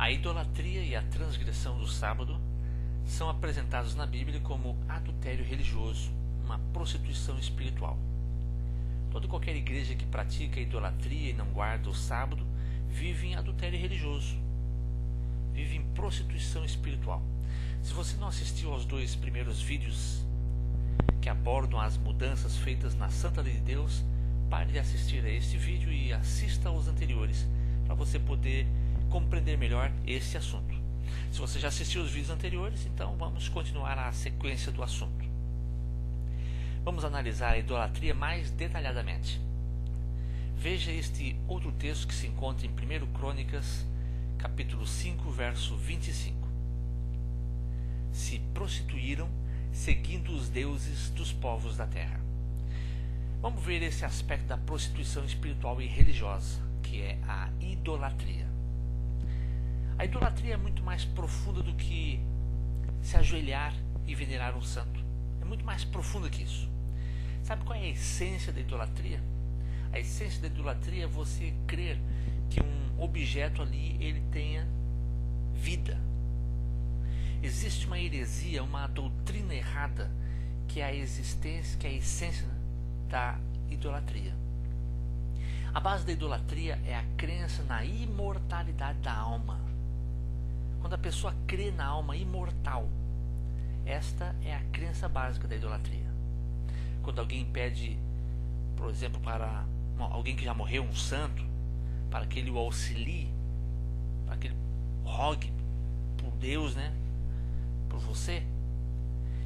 A idolatria e a transgressão do sábado são apresentados na Bíblia como adultério religioso, uma prostituição espiritual. Toda e qualquer igreja que pratica idolatria e não guarda o sábado vive em adultério religioso, vive em prostituição espiritual. Se você não assistiu aos 2 primeiros vídeos que abordam as mudanças feitas na Santa Lei de Deus, pare de assistir a este vídeo e assista aos anteriores, para você poder compreender melhor esse assunto. Se você já assistiu os vídeos anteriores, então vamos continuar a sequência do assunto. Vamos analisar a idolatria mais detalhadamente. Veja este outro texto que se encontra em 1 Crônicas, capítulo 5, verso 25. Se prostituíram seguindo os deuses dos povos da terra. Vamos ver esse aspecto da prostituição espiritual e religiosa, que é a idolatria. A idolatria é muito mais profunda do que se ajoelhar e venerar um santo. É muito mais profunda que isso. Sabe qual é a essência da idolatria? A essência da idolatria é você crer que um objeto ali ele tenha vida. Existe uma heresia, uma doutrina errada, que é a existência, que é a essência da idolatria. A base da idolatria é a crença na imortalidade da alma. Quando a pessoa crê na alma imortal, esta é a crença básica da idolatria. Quando alguém pede, por exemplo, para alguém que já morreu, um santo, para que ele o auxilie, para que ele rogue por Deus, por você,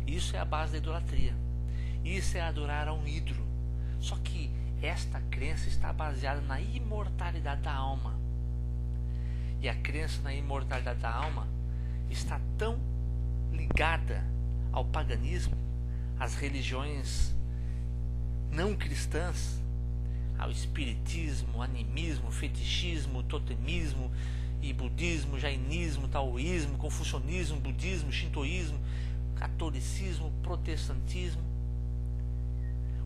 isso é a base da idolatria. Isso é adorar a um ídolo. Só que esta crença está baseada na imortalidade da alma. E a crença na imortalidade da alma está tão ligada ao paganismo, às religiões não cristãs, ao espiritismo, animismo, fetichismo, totemismo, e budismo, jainismo, taoísmo, confucionismo, budismo, shintoísmo, catolicismo, protestantismo.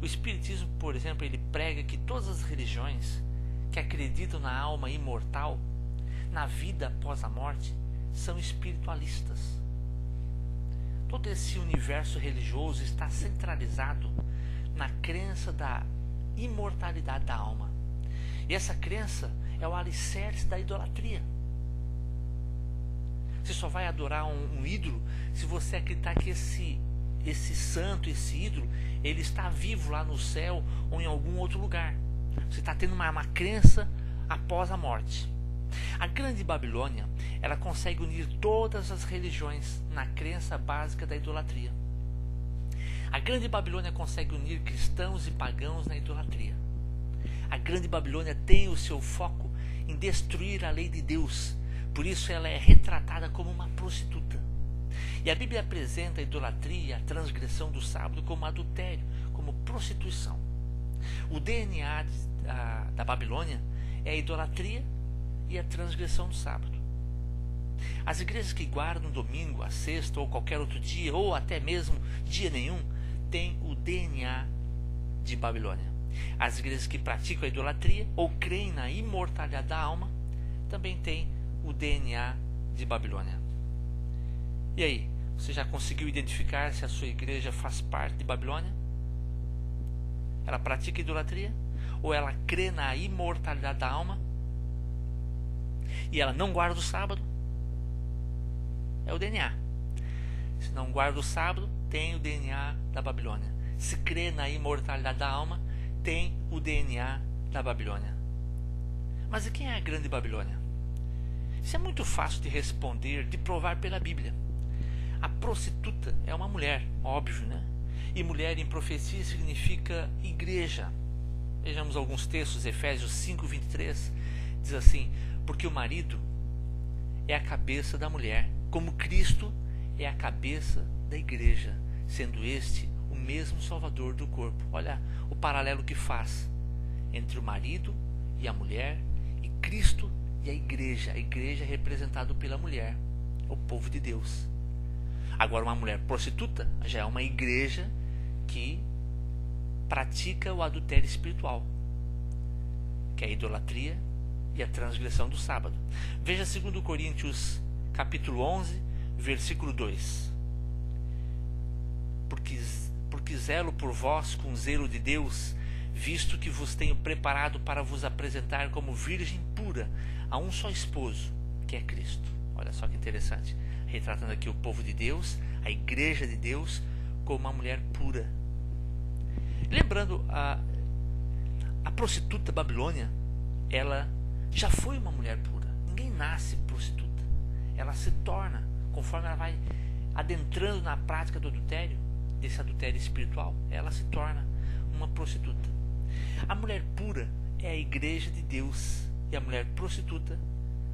O espiritismo, por exemplo, ele prega que todas as religiões que acreditam na alma imortal, na vida após a morte, são espiritualistas. Todo esse universo religioso está centralizado na crença da imortalidade da alma. E essa crença é o alicerce da idolatria. Você só vai adorar um ídolo se você acreditar que esse santo, esse ídolo, ele está vivo lá no céu ou em algum outro lugar. Você está tendo uma crença após a morte. A Grande Babilônia, ela consegue unir todas as religiões na crença básica da idolatria. A Grande Babilônia consegue unir cristãos e pagãos na idolatria. A Grande Babilônia tem o seu foco em destruir a lei de Deus. Por isso ela é retratada como uma prostituta. E a Bíblia apresenta a idolatria, a transgressão do sábado, como adultério, como prostituição. O DNA da Babilônia é a idolatria e a transgressão do sábado. As igrejas que guardam domingo, a sexta ou qualquer outro dia, ou até mesmo dia nenhum, têm o DNA de Babilônia. As igrejas que praticam a idolatria ou creem na imortalidade da alma também têm o DNA de Babilônia. E aí, você já conseguiu identificar se a sua igreja faz parte de Babilônia? Ela pratica idolatria? Ou ela crê na imortalidade da alma? E ela não guarda o sábado? É o DNA. Se não guarda o sábado, tem o DNA da Babilônia. Se crê na imortalidade da alma, tem o DNA da Babilônia. Mas e quem é a Grande Babilônia? Isso é muito fácil de responder, de provar pela Bíblia. A prostituta é uma mulher, óbvio, E mulher em profecia significa igreja. Vejamos alguns textos, Efésios 5:23, diz assim: porque o marido é a cabeça da mulher, como Cristo é a cabeça da igreja, sendo este o mesmo Salvador do corpo. Olha o paralelo que faz entre o marido e a mulher, e Cristo e a igreja é representada pela mulher, o povo de Deus. Agora, uma mulher prostituta já é uma igreja que pratica o adultério espiritual, que é a idolatria e a transgressão do sábado. Veja 2 Coríntios capítulo 11, versículo 2. Porque zelo por vós com zelo de Deus, visto que vos tenho preparado para vos apresentar como virgem pura a um só esposo, que é Cristo. Olha só que interessante, retratando aqui o povo de Deus, a igreja de Deus, como uma mulher pura. Lembrando, a prostituta Babilônia, ela já foi uma mulher pura. Ninguém nasce prostituta. Ela se torna, conforme ela vai adentrando na prática do adultério, desse adultério espiritual, ela se torna uma prostituta. A mulher pura é a igreja de Deus, e a mulher prostituta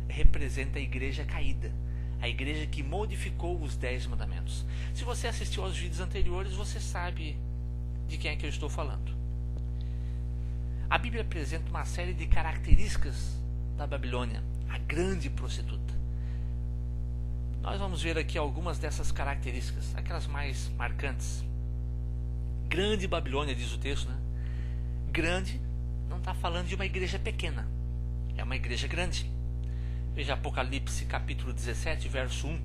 representa a igreja caída, a igreja que modificou os 10 mandamentos. Se você assistiu aos vídeos anteriores, você sabe de quem é que eu estou falando. A Bíblia apresenta uma série de características da Babilônia, a grande prostituta. Nós vamos ver aqui algumas dessas características, aquelas mais marcantes. Grande Babilônia, diz o texto, né? Grande não está falando de uma igreja pequena, é uma igreja grande. Veja Apocalipse capítulo 17, verso 1.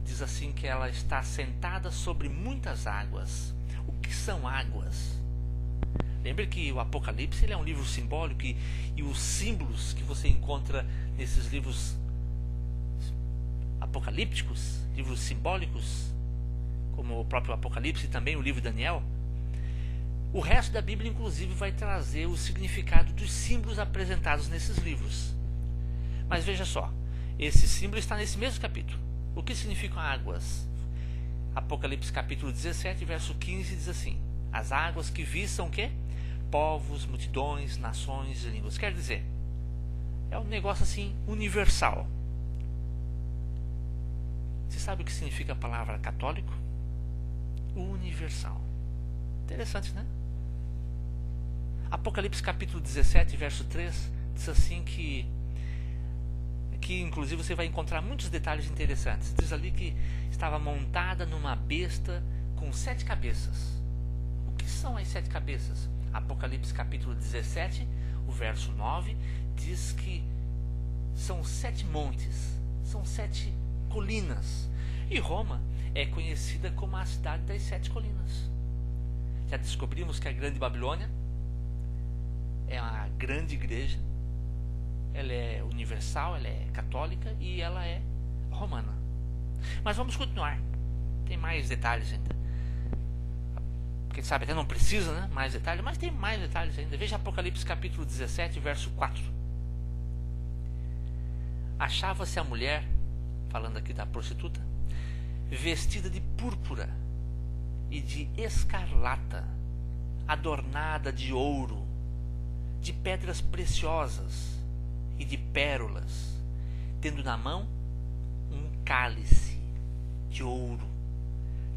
Diz assim que ela está sentada sobre muitas águas. O que são águas? Lembre que o Apocalipse ele é um livro simbólico e os símbolos que você encontra nesses livros apocalípticos, livros simbólicos, como o próprio Apocalipse e também o livro de Daniel, o resto da Bíblia inclusive vai trazer o significado dos símbolos apresentados nesses livros. Mas veja só, esse símbolo está nesse mesmo capítulo. O que significam águas? Apocalipse capítulo 17, verso 15 diz assim: as águas que vi são o quê? Povos, multidões, nações e línguas. Quer dizer, é um negócio assim universal. Você sabe o que significa a palavra católico? Universal. Interessante, né? Apocalipse capítulo 17, verso 3 diz assim que inclusive você vai encontrar muitos detalhes interessantes. Diz ali que estava montada numa besta com 7 cabeças. O que são as 7 cabeças? Apocalipse capítulo 17, o verso 9, diz que são 7 montes, são 7 colinas. E Roma é conhecida como a cidade das 7 colinas. Já descobrimos que a grande Babilônia é uma grande igreja. Ela é universal, ela é católica e ela é romana. Mas vamos continuar. Tem mais detalhes ainda. Quem sabe até não precisa, né? Mais detalhes, mas tem mais detalhes ainda. Veja Apocalipse capítulo 17, verso 4. Achava-se a mulher, falando aqui da prostituta, vestida de púrpura e de escarlata, adornada de ouro, de pedras preciosas e de pérolas, tendo na mão um cálice de ouro,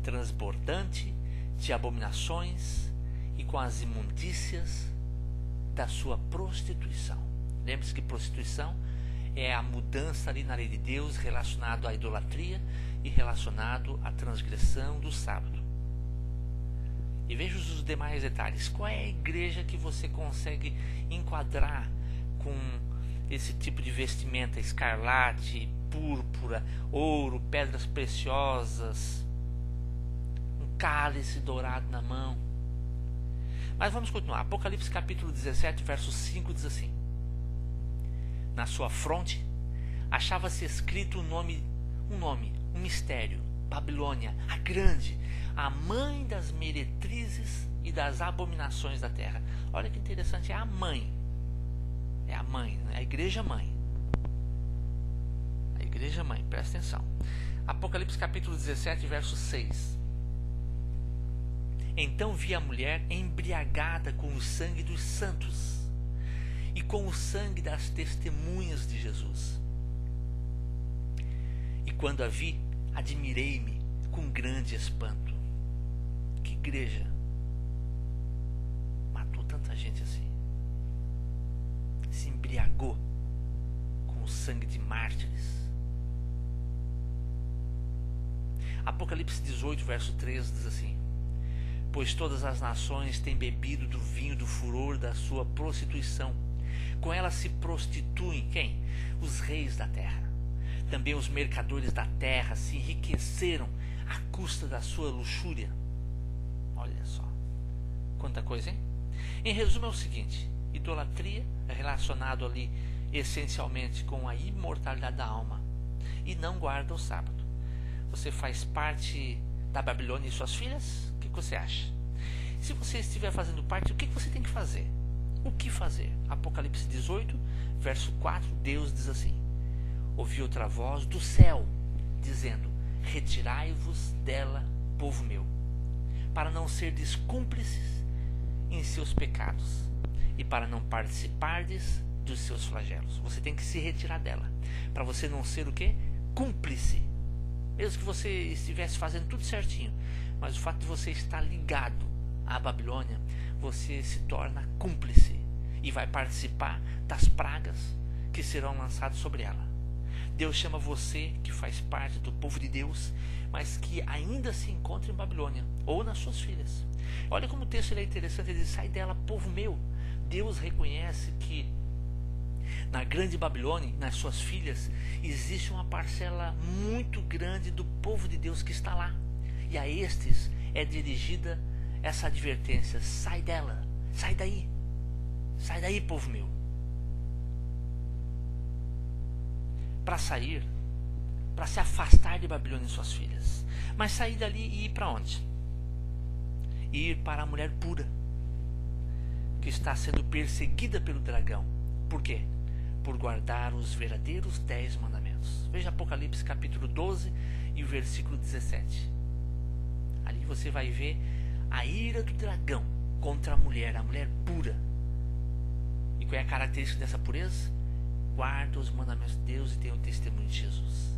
transbordante de abominações e com as imundícias da sua prostituição. Lembre-se que prostituição é a mudança ali na lei de Deus relacionado à idolatria e relacionado à transgressão do sábado. E veja os demais detalhes. Qual é a igreja que você consegue enquadrar com esse tipo de vestimenta? Escarlate, púrpura, ouro, pedras preciosas, um cálice dourado na mão. Mas vamos continuar. Apocalipse capítulo 17, verso 5 diz assim: na sua fronte achava-se escrito um mistério: Babilônia, a grande, a mãe das meretrizes e das abominações da terra. Olha que interessante, é a mãe. É a mãe, é a igreja mãe. A igreja mãe, presta atenção. Apocalipse capítulo 17, verso 6. Então vi a mulher embriagada com o sangue dos santos e com o sangue das testemunhas de Jesus. E quando a vi, admirei-me com grande espanto. Que igreja matou tanta gente assim? Se embriagou com o sangue de mártires. Apocalipse 18, verso 13 diz assim: pois todas as nações têm bebido do vinho do furor da sua prostituição, Com ela se prostituem quem? Os reis da terra. Também os mercadores da terra se enriqueceram à custa da sua luxúria. Olha só, quanta coisa, hein? Em resumo é o seguinte: idolatria é relacionado ali essencialmente com a imortalidade da alma e não guarda o sábado. Você faz parte da Babilônia e suas filhas? O que você acha? Se você estiver fazendo parte, o que você tem que fazer? O que fazer? Apocalipse 18, verso 4, Deus diz assim: ouvi outra voz do céu, dizendo: retirai-vos dela, povo meu, para não serdes cúmplices em seus pecados e para não participardes dos seus flagelos. Você tem que se retirar dela, para você não ser o quê? Cúmplice. Mesmo que você estivesse fazendo tudo certinho, mas o fato de você estar ligado à Babilônia, você se torna cúmplice e vai participar das pragas que serão lançadas sobre ela. Deus chama você, que faz parte do povo de Deus, mas que ainda se encontra em Babilônia, ou nas suas filhas. Olha como o texto é interessante, ele diz: sai dela, povo meu. Deus reconhece que na grande Babilônia, nas suas filhas, existe uma parcela muito grande do povo de Deus que está lá. E a estes é dirigida essa advertência: sai dela, sai daí, povo meu. Para sair, para se afastar de Babilônia e suas filhas. Mas sair dali e ir para onde? Ir para a mulher pura, que está sendo perseguida pelo dragão. Por quê? Por guardar os verdadeiros 10 mandamentos. Veja Apocalipse capítulo 12 e o versículo 17. Ali você vai ver a ira do dragão contra a mulher pura. E qual é a característica dessa pureza? Guarda os mandamentos de Deus e tem o testemunho de Jesus.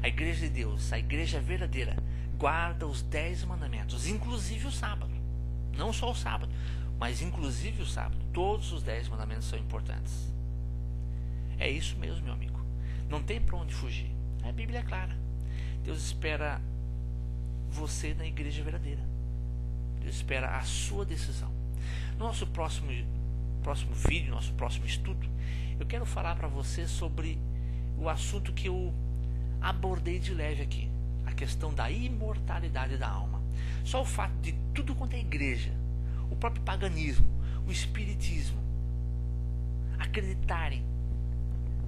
A igreja de Deus, a igreja verdadeira, guarda os 10 mandamentos, inclusive o sábado. Não só o sábado, mas inclusive o sábado. Todos os 10 mandamentos são importantes. É isso mesmo, meu amigo. Não tem para onde fugir. A Bíblia é clara. Deus espera você na igreja verdadeira. Deus espera a sua decisão. No nosso próximo vídeo, nosso próximo estudo, eu quero falar para você sobre o assunto que eu abordei de leve aqui, a questão da imortalidade da alma. Só o fato de tudo quanto é igreja, o próprio paganismo, o espiritismo, acreditarem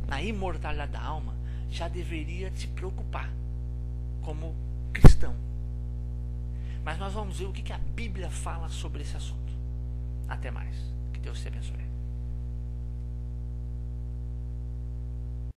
na imortalidade da alma, já deveria te preocupar como cristão. Mas nós vamos ver o que a Bíblia fala sobre esse assunto. Até mais. Que Deus te abençoe.